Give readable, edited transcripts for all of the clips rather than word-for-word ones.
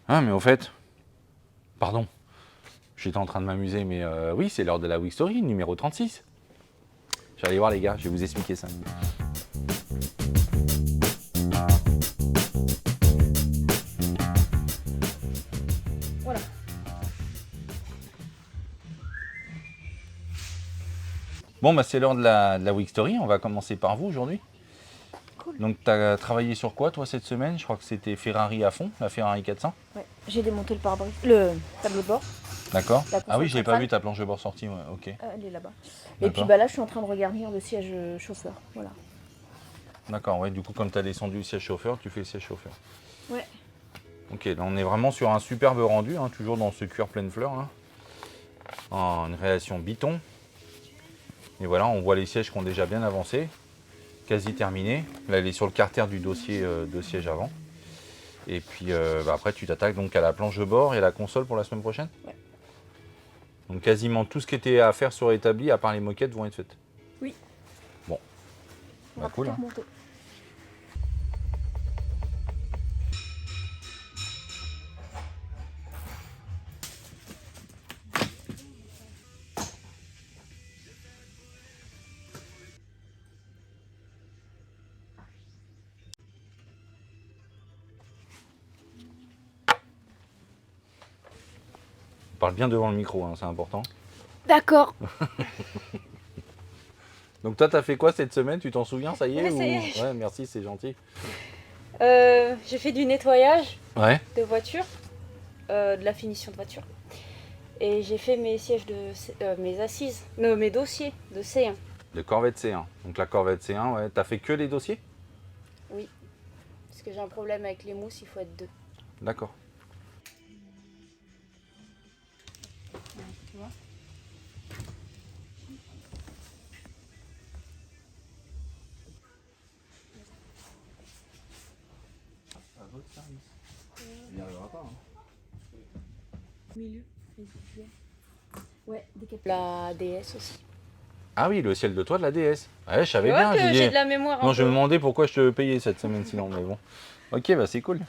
Ah, mais au fait, pardon, j'étais en train de m'amuser, mais oui, c'est l'heure de la Week Story, numéro 36. Je vais aller voir les gars, je vais vous expliquer ça. Voilà. Bon, bah c'est l'heure de la Week Story, on va commencer par vous aujourd'hui. Cool. Donc, tu as travaillé sur quoi toi cette semaine? Je crois que c'était Ferrari à fond, la Ferrari 400. Ouais. J'ai démonté le tableau de bord. D'accord. La Ah oui, console je l'ai pas centrale. vu ta planche de bord sortie, ouais, ok. Elle est là-bas. Et puis D'accord. bah là, je suis en train de regarnir le siège chauffeur. Voilà. D'accord, ouais, du coup, comme tu as descendu le siège chauffeur, tu fais le siège chauffeur. Ouais. Ok, là on est vraiment sur un superbe rendu, hein, toujours dans ce cuir pleine fleur, là, en une réalisation biton. Et voilà, on voit les sièges qui ont déjà bien avancé, quasi terminé. Là, elle est sur le carter du dossier de siège avant. Et puis bah, après, tu t'attaques donc à la planche de bord et à la console pour la semaine prochaine. Ouais. Donc quasiment tout ce qui était à faire sur l'établi, à part les moquettes, vont être faites. Oui. Bon, On bah va cool. tout Hein. remonter. On parle bien devant le micro, hein, c'est important. D'accord. Donc toi, t'as fait quoi cette semaine? Tu t'en souviens, ça y est Oui, ça y est. Ouais, merci, c'est gentil. J'ai fait du nettoyage Ouais. de voiture, de la finition de voiture. Et j'ai fait mes sièges mes assises, non, mes dossiers de C1. De Corvette C1. Donc la Corvette C1, ouais. T'as fait que les dossiers? Oui. Parce que j'ai un problème avec les mousses, il faut être deux. D'accord. Tu vois. À votre service. Il n'y arrivera pas. Milieu. Ouais, La DS aussi. Ah oui, le ciel de toit de la DS. Ouais, je savais Tu vois bien. que j'ai dit- j'ai de la mémoire un Non, je peu. me demandais pourquoi je te payais cette semaine sinon, mais bon. Ok, bah c'est cool.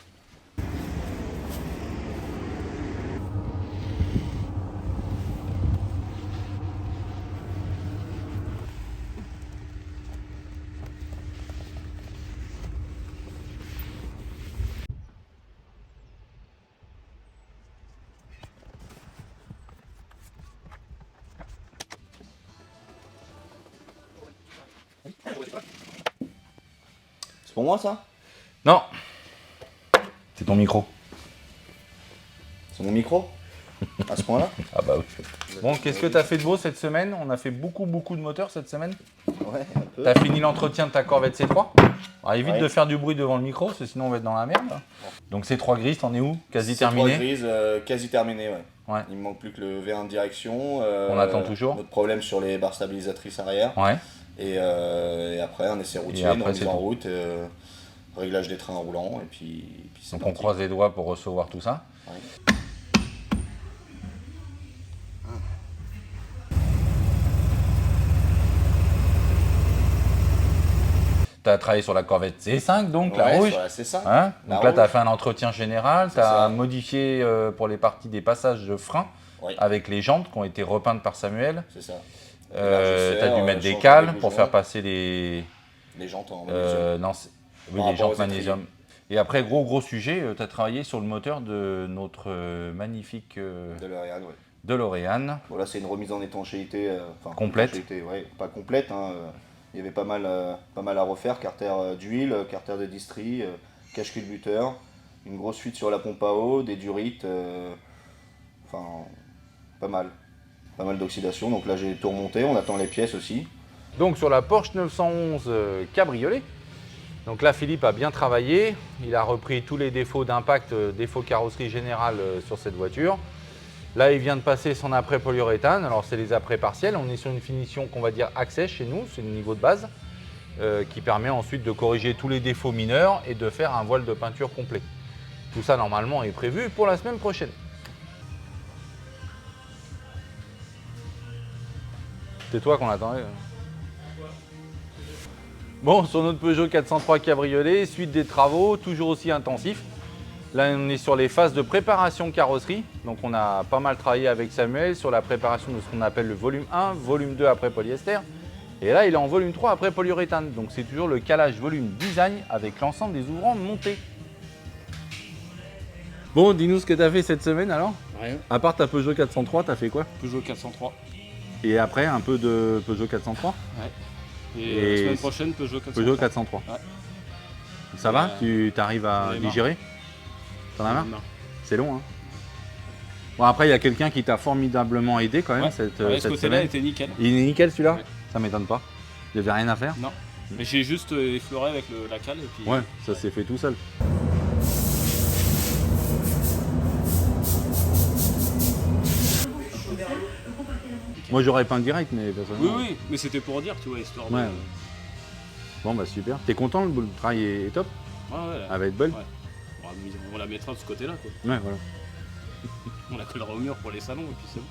C'est pour moi ça? Non. C'est ton micro. C'est mon micro? À ce point-là? Ah bah oui. Bon, qu'est-ce que t'as fait de beau cette semaine? On a fait beaucoup de moteurs cette semaine. Ouais, un peu. T'as fini l'entretien de ta Corvette C3. Alors, évite Ouais. de faire du bruit devant le micro, parce que sinon on va être dans la merde. Donc C3 grise, t'en es où? Quasi terminé? Grise, quasi terminé, ouais. Ouais. Il me manque plus que le V1 de direction. On attend toujours. Notre problème sur les barres stabilisatrices arrière. Ouais. Et après, un essai routier, après, une remise c'est en tout. route, réglage des trains roulants, et puis c'est Donc on croise les doigts pour recevoir tout ça. Ouais. Tu as travaillé sur la Corvette C5, donc la Ouais, rouge. sur la C5. Hein, La donc là, tu as rouge. fait un entretien général, tu C'est as ça. modifié pour les parties des passages de frein Oui, avec les jantes qui ont été repeintes par Samuel. c'est ça. Tu as dû mettre des changement cales des pour gougerons, faire passer les, les jantes en magnésium. non, oui, Par les rapport jantes aux étriers. magnésium. Et après, gros sujet, tu as travaillé sur le moteur de notre magnifique De l'Ariane, ouais. DeLorean. Bon, là, c'est une remise en étanchéité. Complète. Étanchéité, ouais, pas complète. Hein, il y avait pas mal à refaire. Carter d'huile, carter de distri, cache culbuteur, une grosse fuite sur la pompe à eau, des durites. Enfin, pas mal. Pas mal d'oxydation. Donc là, j'ai tout remonté. On attend les pièces aussi. Donc sur la Porsche 911 cabriolet. Donc là, Philippe a bien travaillé. Il a repris tous les défauts d'impact, défauts carrosserie générale sur cette voiture. Là, il vient de passer son après polyuréthane. Alors, c'est les après partiels. On est sur une finition qu'on va dire access chez nous, c'est le niveau de base, qui permet ensuite de corriger tous les défauts mineurs et de faire un voile de peinture complet. Tout ça, normalement, est prévu pour la semaine prochaine. C'est toi qu'on attendait. Bon, sur notre Peugeot 403 cabriolet, suite des travaux, toujours aussi intensif. Là, on est sur les phases de préparation carrosserie. Donc, on a pas mal travaillé avec Samuel sur la préparation de ce qu'on appelle le volume 1, volume 2 après polyester. Et là, il est en volume 3 après polyuréthane. Donc, c'est toujours le calage volume design avec l'ensemble des ouvrants montés. Bon, dis-nous ce que tu as fait cette semaine alors. Rien. À part ta Peugeot 403, tu as fait quoi? Peugeot 403. Et après, un peu de Peugeot 403? Et, Et la semaine prochaine, Peugeot 403. Peugeot 403. Ouais. Ça va? Tu arrives à j'en ai marre. digérer? T'en as marre? Non. C'est long, hein? Bon, après, il y a quelqu'un qui t'a formidablement aidé quand même Ouais. cette, Ouais, ce cette côté-là semaine. était nickel. Il est nickel celui-là? Ouais. Ça m'étonne pas. Il n'y avait rien à faire? Non. Mais j'ai juste effleuré avec la cale et puis. Ouais, ça s'est fait tout seul. Moi j'aurais peint direct, mais Oui, personnellement. oui, mais c'était pour dire, tu vois, histoire de. Ouais. Bon bah super. T'es content, le travail est top? Ouais, ouais. Elle va être belle? Ouais. On la mettra de ce côté-là, quoi. Ouais, voilà. On la collera au mur pour les salons et puis c'est bon.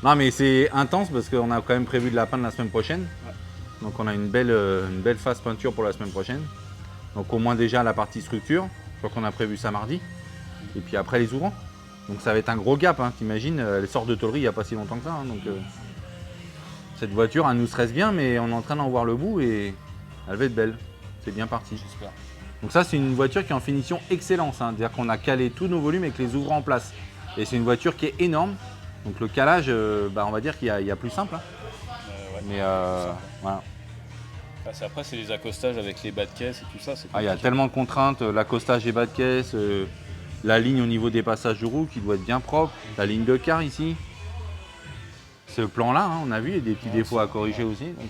Non mais c'est intense parce qu'on a quand même prévu de la peindre la semaine prochaine. Ouais. Donc on a une belle phase peinture pour la semaine prochaine. Donc au moins déjà la partie structure. Je crois qu'on a prévu ça mardi. Et puis après les ouvrants. Donc ça va être un gros gap, hein. T'imagines, elle sort de tôlerie il n'y a pas si longtemps que ça. Hein. Donc cette voiture, elle nous stresse bien, mais on est en train d'en voir le bout et elle va être belle. C'est bien parti. J'espère. Donc ça c'est une voiture qui est en finition excellence. Hein. C'est-à-dire qu'on a calé tous nos volumes avec les ouvrants en place. Et c'est une voiture qui est énorme. Donc le calage, on va dire qu'il y a plus simple. Hein. Ouais. Mais voilà. Après, c'est les accostages avec les bas de caisse et tout ça. Ah, il y a tellement de contraintes, l'accostage et bas de caisse, la ligne au niveau des passages de roue qui doit être bien propre, la ligne de car ici. Ce plan-là, hein, on a vu, il y a des petits défauts à corriger aussi. Donc,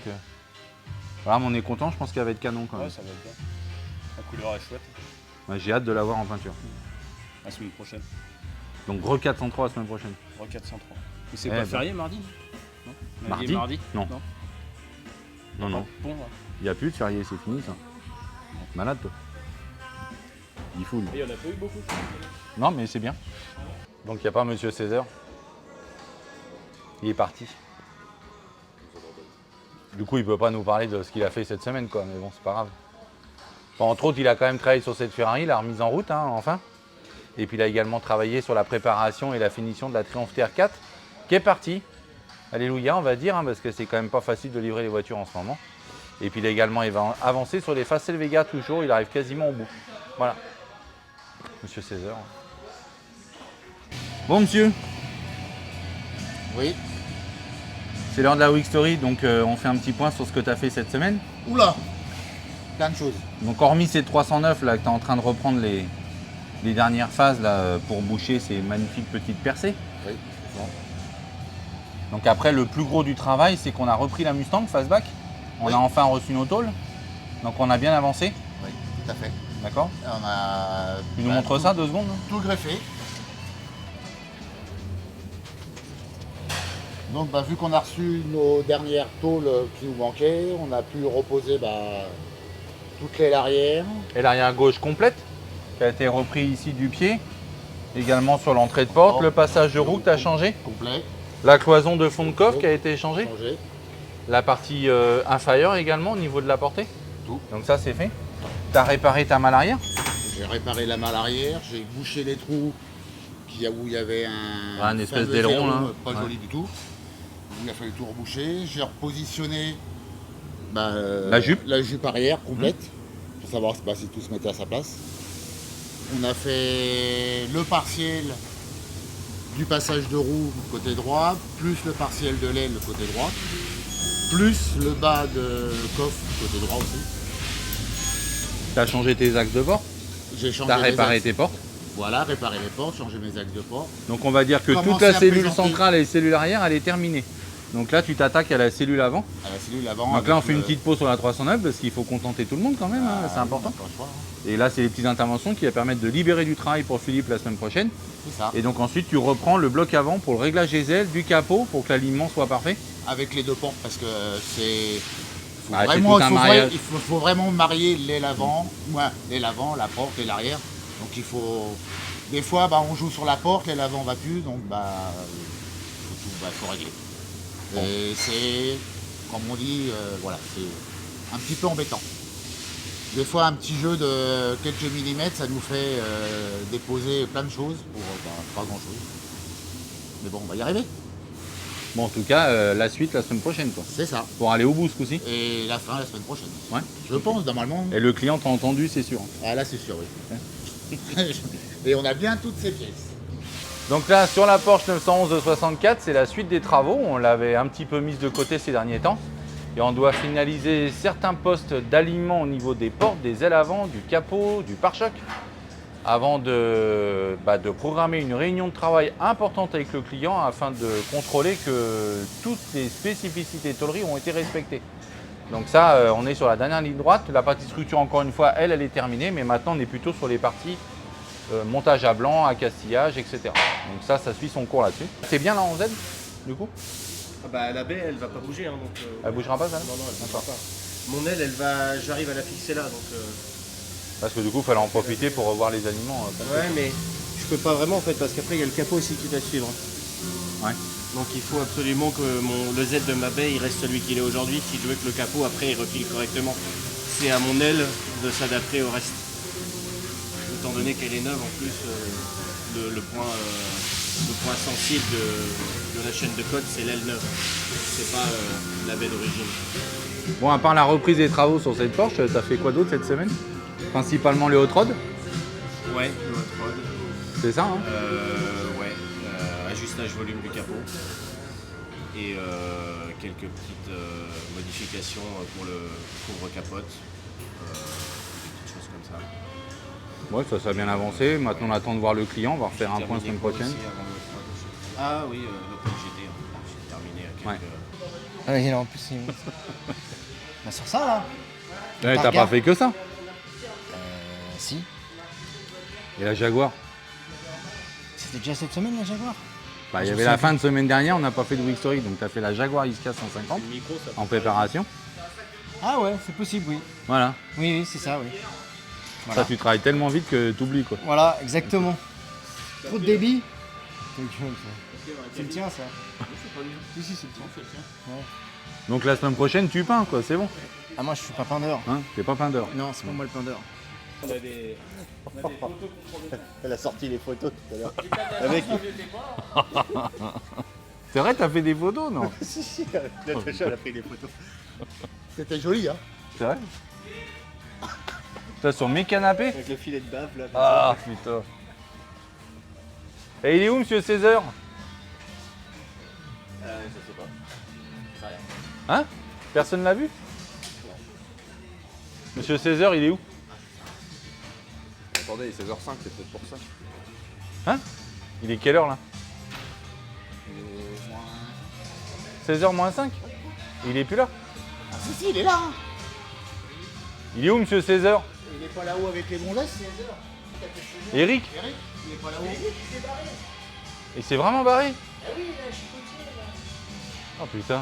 voilà, mais on est content, je pense qu'elle va être canon quand même. Ouais, ça va être bien. La couleur est chouette. Ouais, j'ai hâte de la voir en peinture. La semaine prochaine. Donc gros 403 la semaine prochaine. Re 403. Mais c'est Eh pas ben. férié mardi? Non. Mardi Mardi? Non. Non, non. Bon, ouais. Il n'y a plus de férié, c'est fini ça. Malade toi. Il fout lui. Et il y en a pas eu beaucoup. Non mais c'est bien. Donc il n'y a pas Monsieur Césaire. Il est parti. Du coup il peut pas nous parler de ce qu'il a fait cette semaine quoi, mais bon c'est pas grave. Bon, entre autres il a quand même travaillé sur cette Ferrari, la remise en route hein, enfin. Et puis il a également travaillé sur la préparation et la finition de la Triumph TR4 qui est partie. Alléluia on va dire, hein, parce que c'est quand même pas facile de livrer les voitures en ce moment. Et puis il a également avancé sur les Facel Vega toujours, il arrive quasiment au bout. Voilà. Monsieur Césaire. Bon monsieur, Oui. c'est l'heure de la Week Story, donc on fait un petit point sur ce que tu as fait cette semaine. Oula. Plein de choses. Donc hormis ces 309 là que tu es en train de reprendre les dernières phases là, pour boucher ces magnifiques petites percées. Oui, c'est ça. Donc après le plus gros du travail c'est qu'on a repris la Mustang Fastback. On Oui. a enfin reçu nos tôles. Donc on a bien avancé, Oui, tout à fait. d'accord? On a Tu nous montres ça 2 secondes? tout greffé. Donc vu qu'on a reçu nos dernières tôles qui nous manquaient, on a pu reposer toute l'aile arrière. Et l'arrière gauche complète qui a été repris ici du pied. Également sur l'entrée de porte, Oh. le passage de roue que tu as changé. Complet. La cloison de fond de coffre qui a été changée. Changé. La partie inférieure également au niveau de la portée. Tout. Donc ça c'est fait. Tu as réparé ta malle arrière. J'ai réparé la malle arrière, j'ai bouché les trous où il y avait Un espèce fameux d'aileron, verrou, là. pas Ouais. joli du tout. Il a fallu tout reboucher. J'ai repositionné La jupe. la jupe arrière complète pour savoir si tout se mettait à sa place. On a fait le partiel du passage de roue côté droit, plus le partiel de l'aile côté droit, plus le bas de coffre côté droit aussi. Tu as changé tes axes de porte. J'ai changé Tu as mes réparé axes. tes portes. Voilà, réparer les portes, changer mes axes de porte. Donc on va dire que toute Commencer la à cellule présenter. centrale et la cellule arrière elle est terminée. Donc là tu t'attaques à la cellule avant. À la cellule avant. Donc là on avec fait une le- petite pause sur la 309 parce qu'il faut contenter tout le monde quand même, hein, c'est important. on a pas le choix, hein. Et là c'est les petites interventions qui va permettre de libérer du travail pour Philippe la semaine prochaine. C'est ça. Et donc ensuite tu reprends le bloc avant pour le réglage des ailes, du capot pour que l'alignement soit parfait. Avec les deux portes parce que c'est. Ah, c'est tout un mariage. Il faut vraiment marier l'aile avant, l'aile avant, la porte et l'arrière. Donc il faut. Des fois on joue sur la porte, l'aile avant va plus, donc faut régler. Et c'est, comme on dit, voilà, c'est un petit peu embêtant. Des fois, un petit jeu de quelques millimètres, ça nous fait déposer plein de choses pour pas grand-chose. Mais bon, on va y arriver. Bon, en tout cas, la suite la semaine prochaine, quoi. C'est ça. Pour aller au bout ce coup-ci. Et la fin la semaine prochaine. Ouais. Je pense, normalement. Et le client t'a entendu, c'est sûr. Ah là, c'est sûr, oui. Et on a bien toutes ces pièces. Donc là, sur la Porsche 911 64, c'est la suite des travaux. On l'avait un petit peu mise de côté ces derniers temps. Et on doit finaliser certains postes d'alignement au niveau des portes, des ailes avant, du capot, du pare-choc, avant de programmer une réunion de travail importante avec le client afin de contrôler que toutes les spécificités tôlerie ont été respectées. Donc ça, on est sur la dernière ligne droite. La partie structure, encore une fois, elle est terminée, mais maintenant on est plutôt sur les parties montage à blanc, à castillage, etc. Donc ça suit son cours là-dessus. C'est bien là en Z, du coup? Ah bah la baie elle va pas bouger hein, donc. Elle bougera pas ça? Non elle bougera pas. Mon aile elle va, j'arrive à la fixer là donc. Parce que du coup il fallait en profiter pour revoir les aliments. Ouais mais je peux pas vraiment en fait parce qu'après il y a le capot aussi qui est à suivre. Ouais. Donc il faut absolument que le Z de ma baie il reste celui qu'il est aujourd'hui si je veux que le capot après il refile correctement. C'est à mon aile de s'adapter au reste. Étant donné qu'elle est neuve en plus le point sensible de la chaîne de code, c'est l'aile neuve, c'est pas la baie d'origine. Bon, à part la reprise des travaux sur cette Porsche, t'as fait quoi d'autre cette semaine? Principalement les hot rods? Ouais, le hot rod. C'est ça, hein? Ouais, ajustage volume du capot et quelques petites modifications pour le couvre-capote, des petites choses comme ça. Ouais, ça a bien avancé. Maintenant, on attend de voir le client. On va refaire un point la semaine prochaine. Ah oui, l'Opel GT, j'ai terminé à quelques... Ah, il a en plus. Bah, sur ça là. Ouais, t'as pas fait que ça. Si. Et la Jaguar? C'était déjà cette semaine la Jaguar. Bah, il y avait la fin de semaine dernière, on n'a pas fait de Wii Story, donc t'as fait la Jaguar XK 150 en préparation. Ah ouais, c'est possible, oui. Voilà. Oui, c'est ça, oui. Voilà. Ça, tu travailles tellement vite que t'oublies, quoi. Voilà, exactement. Trop de débit. C'est le tien, ça. Si, c'est le tien. Ouais. Donc la semaine prochaine, tu peins, quoi, c'est bon. Ah, moi, je suis pas peindeur. Hein, t'es pas peindeur. Non, c'est pas moi le peindeur. On a des photos. Elle a sorti les photos tout à l'heure. Avec... C'est vrai, t'as fait des photos, non? si, Natacha elle a pris des photos. C'était joli, hein. C'est vrai? T'as sur mes canapés? Avec le filet de bave là. Ah, putain. Et il est où, monsieur César? Je sais pas. Ça rien. Hein? Personne l'a vu? Monsieur César, il est où? Attendez, il est 16h05, c'est peut-être pour ça. Hein? Il est quelle heure là? 16h moins 5? Il est plus là? Ah si, il est là. Il est où, monsieur César? Il est pas là-haut avec les mondesses. Eric? Eric, il est pas là-haut. Il s'est vraiment barré? Ah oui, là, je suis Oh putain.